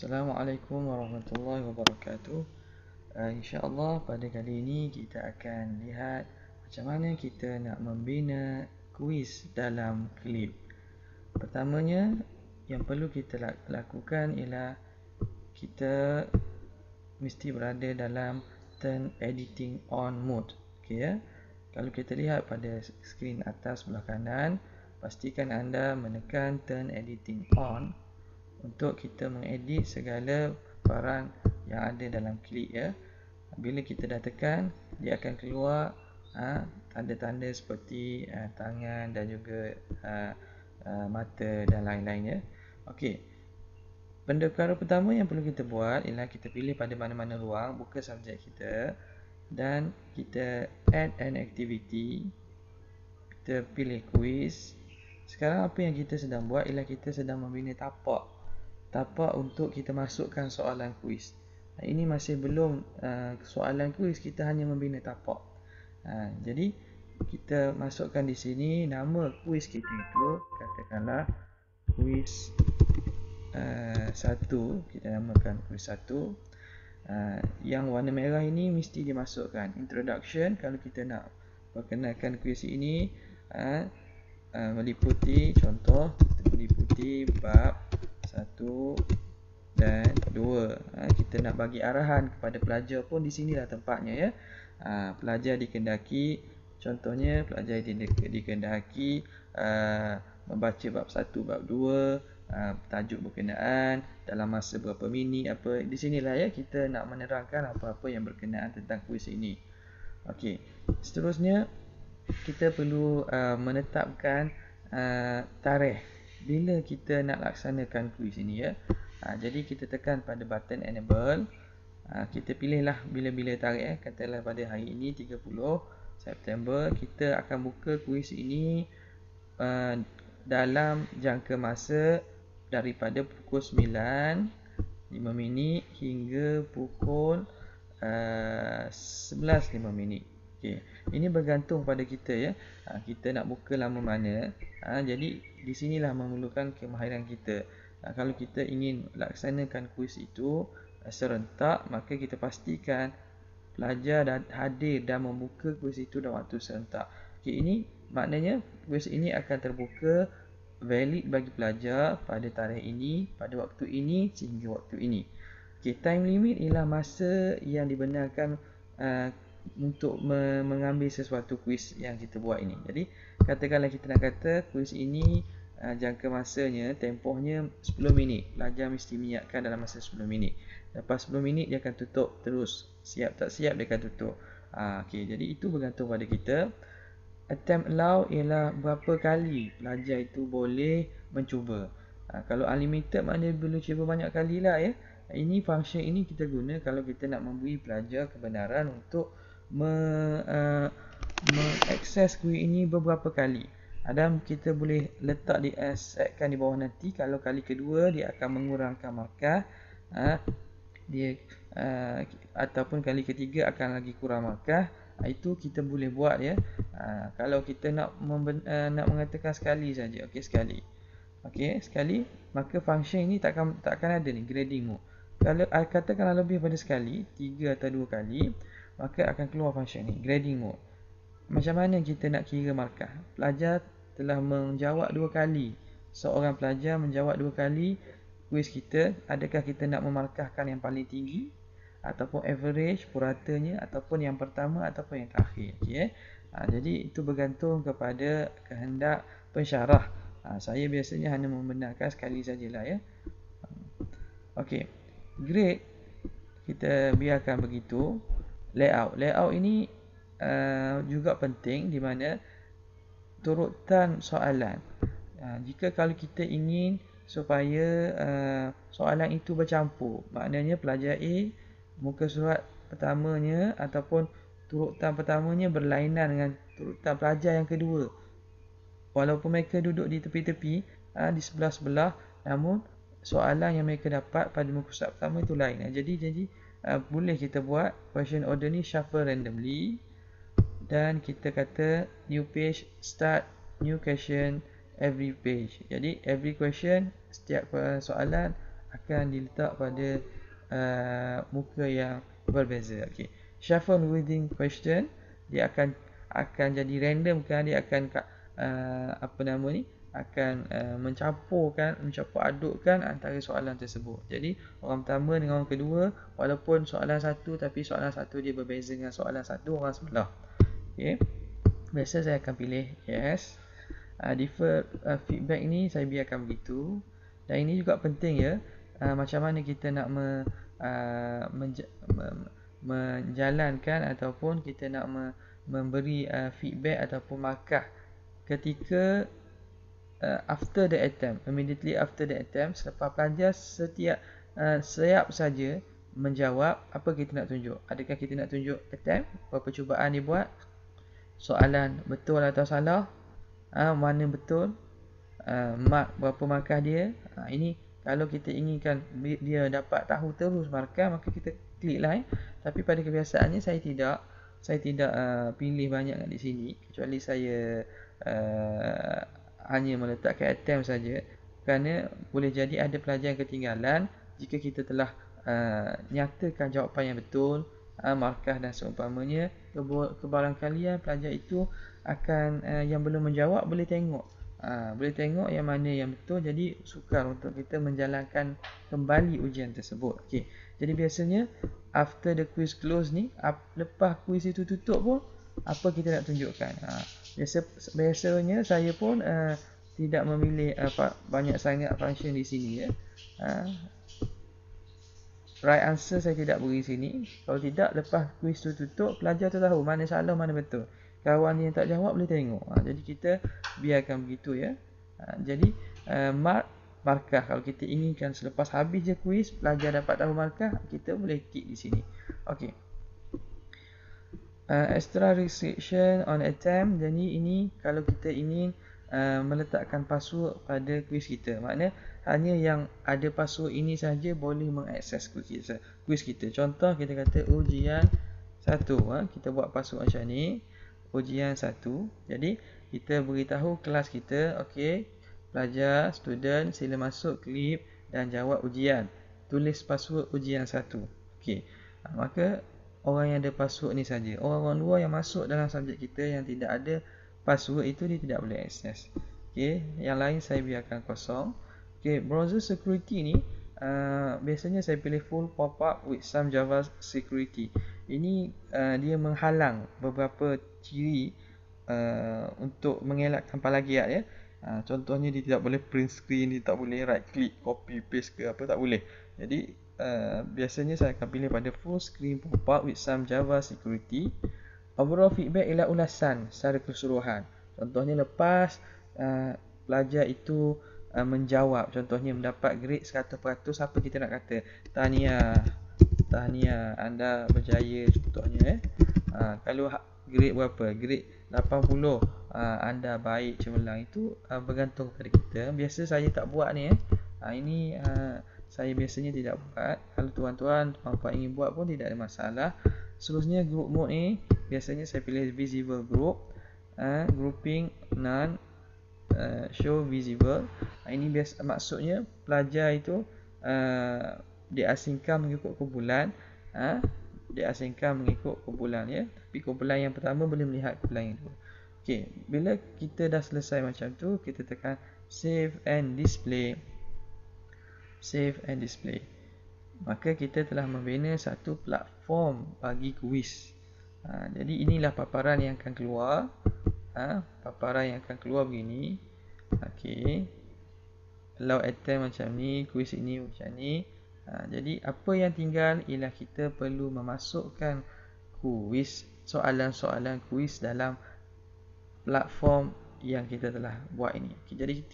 Assalamualaikum warahmatullahi wabarakatuh. InsyaAllah pada kali ini kita akan lihat macam mana kita nak membina kuis dalam klip. Pertamanya yang perlu kita lakukan ialah kita mesti berada dalam turn editing on mode. Okey ya. Kalau kita lihat pada skrin atas sebelah kanan, pastikan anda menekan turn editing on untuk kita mengedit segala barang yang ada dalam klip ya. Bila kita dah tekan, dia akan keluar tanda-tanda seperti tangan dan juga mata dan lain-lain ya. Okey. Perkara pertama yang perlu kita buat ialah kita pilih pada mana-mana ruang, buka subjek kita dan kita add an activity. Kita pilih quiz. Sekarang apa yang kita sedang buat ialah kita sedang membina tapak untuk kita masukkan soalan kuis. Ini masih belum soalan kuis, kita hanya membina tapak. Jadi kita masukkan di sini nama kuis kita itu, katakanlah kuis 1, kita namakan kuis 1. Yang warna merah ini mesti dimasukkan. Introduction, kalau kita nak perkenalkan kuis ini, meliputi contoh, meliputi bab 1 dan 2. Kita nak bagi arahan kepada pelajar pun di sinilah tempatnya ya. Pelajar dikendaki, contohnya pelajar dikendaki membaca bab 1, bab 2, tajuk berkenaan dalam masa berapa minit apa. Di sinilah ya kita nak menerangkan apa-apa yang berkenaan tentang kuis ini. Okey. Seterusnya kita perlu menetapkan tarikh bila kita nak laksanakan kuis ini ya. Jadi kita tekan pada button enable. Kita pilihlah bila-bila tarikh katalah pada hari ini 30 September kita akan buka kuis ini dalam jangka masa daripada pukul 9:05 hingga pukul 11:05. Okey, ini bergantung pada kita ya. Kita nak buka lama mana. Jadi di sinilah memerlukan kemahiran kita. Kalau kita ingin laksanakan kuis itu serentak, maka kita pastikan pelajar dah hadir dan membuka kuis itu dalam waktu serentak. Okey, ini maknanya kuis ini akan terbuka valid bagi pelajar pada tarikh ini, pada waktu ini sehingga waktu ini. Okey, time limit ialah masa yang dibenarkan untuk mengambil sesuatu kuis yang kita buat ini. Jadi katakanlah kita nak kata kuis ini jangka masanya, tempohnya 10 minit. Pelajar mesti menyiapkan dalam masa 10 minit. Lepas 10 minit dia akan tutup terus. Siap tak siap dia akan tutup. Okey, jadi itu bergantung pada kita. Attempt allow ialah berapa kali pelajar itu boleh mencuba. Kalau unlimited maknanya boleh cuba banyak kali lah ya. Ini function ini kita guna kalau kita nak memberi pelajar kebenaran untuk mengakses kuis ini beberapa kali. Dan kita boleh letak setkan di bawah nanti. Kalau kali kedua dia akan mengurangkan markah. Ataupun kali ketiga akan lagi kurang markah. Itu kita boleh buat ya. Kalau kita nak mengatakan sekali saja, okey sekali. Okey, sekali, maka function ini takkan ada ni grading mode. Kalau katakanlah lebih pada sekali, 3 atau 2 kali, maka akan keluar function ni grading mode. Macam mana kita nak kira markah? Pelajar telah menjawab 2 kali. Seorang pelajar menjawab 2 kali kuis kita, adakah kita nak memarkahkan yang paling tinggi ataupun average, puratanya, ataupun yang pertama ataupun yang terakhir. Okey. Jadi itu bergantung kepada kehendak pensyarah. Saya biasanya hanya membenarkan sekali sajalah ya. Okey. Grade kita biarkan begitu. Layout ini juga penting di mana turutan soalan. Jika kalau kita ingin supaya soalan itu bercampur, maknanya pelajar A muka surat pertamanya ataupun turutan pertamanya berlainan dengan turutan pelajar yang kedua. Walaupun mereka duduk di tepi-tepi, di sebelah-sebelah, namun soalan yang mereka dapat pada muka surat pertama itu lain. Jadi boleh kita buat question order ni shuffle randomly dan kita kata new page, start new question every page. Jadi every question, setiap soalan akan diletak pada muka yang berbeza. Okey. Shuffle within question, dia akan jadi random kan, dia akan mencampur adukkan antara soalan tersebut. Jadi orang pertama dengan orang kedua, walaupun soalan satu, tapi soalan satu dia berbeza dengan soalan satu orang sebelah. Okey. Biasa saya akan pilih yes. Defer feedback ni saya biarkan begitu. Dan ini juga penting ya, macam mana kita nak menjalankan ataupun kita nak memberi feedback ataupun markah ketika after the attempt, immediately after the attempt, selepas pelajar siap saja menjawab, apa kita nak tunjuk? Adakah kita nak tunjuk attempt, berapa cubaan dia buat, soalan betul atau salah, mana betul, mark berapa markah dia. Ini kalau kita inginkan dia dapat tahu terus markah, maka kita klik lah. Tapi pada kebiasaannya saya tidak pilih banyak di sini, kecuali saya hanya meletakkan attempt saja, kerana boleh jadi ada pelajar yang ketinggalan jika kita telah nyatakan jawapan yang betul, markah dan seumpamanya. Kebarangkalian pelajar itu akan yang belum menjawab boleh tengok yang mana yang betul, jadi sukar untuk kita menjalankan kembali ujian tersebut. Okey. Jadi biasanya after the quiz close ni, lepas quiz itu tutup pun, apa kita nak tunjukkan. Biasanya saya pun tidak memilih banyak sangat function di sini ya. Right answer saya tidak beri sini. Kalau tidak, lepas quiz tu tutup, pelajar tu tahu mana salah mana betul. Kawan yang tak jawab boleh tengok. Jadi kita biarkan begitu ya. Jadi markah, kalau kita inginkan selepas habis je quiz pelajar dapat tahu markah, kita boleh tick di sini. Okey. Extra restriction on attempt. Jadi ini kalau kita ingin meletakkan password pada quiz kita, makna hanya yang ada password ini saja boleh mengakses quiz kita. Contoh kita kata ujian 1, kita buat password macam ni, ujian 1. Jadi kita beritahu kelas kita, okey, pelajar, student, sila masuk klip dan jawab ujian. Tulis password ujian 1. Okey. Maka orang yang ada password ni saja. Orang-orang luar yang masuk dalam subjek kita yang tidak ada password itu, dia tidak boleh akses. Okey, yang lain saya biarkan kosong. Okey, browser security ni biasanya saya pilih full pop-up with some Java security. Ini dia menghalang beberapa ciri untuk mengelakkan plagiat ya. Contohnya dia tidak boleh print screen, dia tak boleh right click, copy paste ke apa, tak boleh. Jadi biasanya saya akan pilih pada full screen pop-up with some Java security. Overall feedback ialah ulasan secara keseluruhan. Contohnya lepas pelajar itu menjawab, contohnya mendapat grade 100%, apa kita nak kata? Tahniah, anda berjaya contohnya. Kalau grade berapa? Grade 80, anda baik cemerlang. Itu bergantung pada kita. Biasa saya tak buat ni ini saya biasanya tidak buat. Kalau tuan-tuan ingin buat pun tidak ada masalah. Seterusnya group mode ni biasanya saya pilih visible group, grouping none, show visible. Ini biasa maksudnya pelajar itu diasingkan mengikut kumpulan, ya. Tapi kumpulan yang pertama boleh melihat kumpulan yang kedua. Okey, bila kita dah selesai macam tu, kita tekan save and display. Maka kita telah membina satu platform bagi kuis. Jadi inilah paparan yang akan keluar. Begini. Okey. Allow attempt macam ni, kuis ini macam ni. Jadi apa yang tinggal ialah kita perlu memasukkan kuis, soalan-soalan kuis dalam platform yang kita telah buat ini. Jadi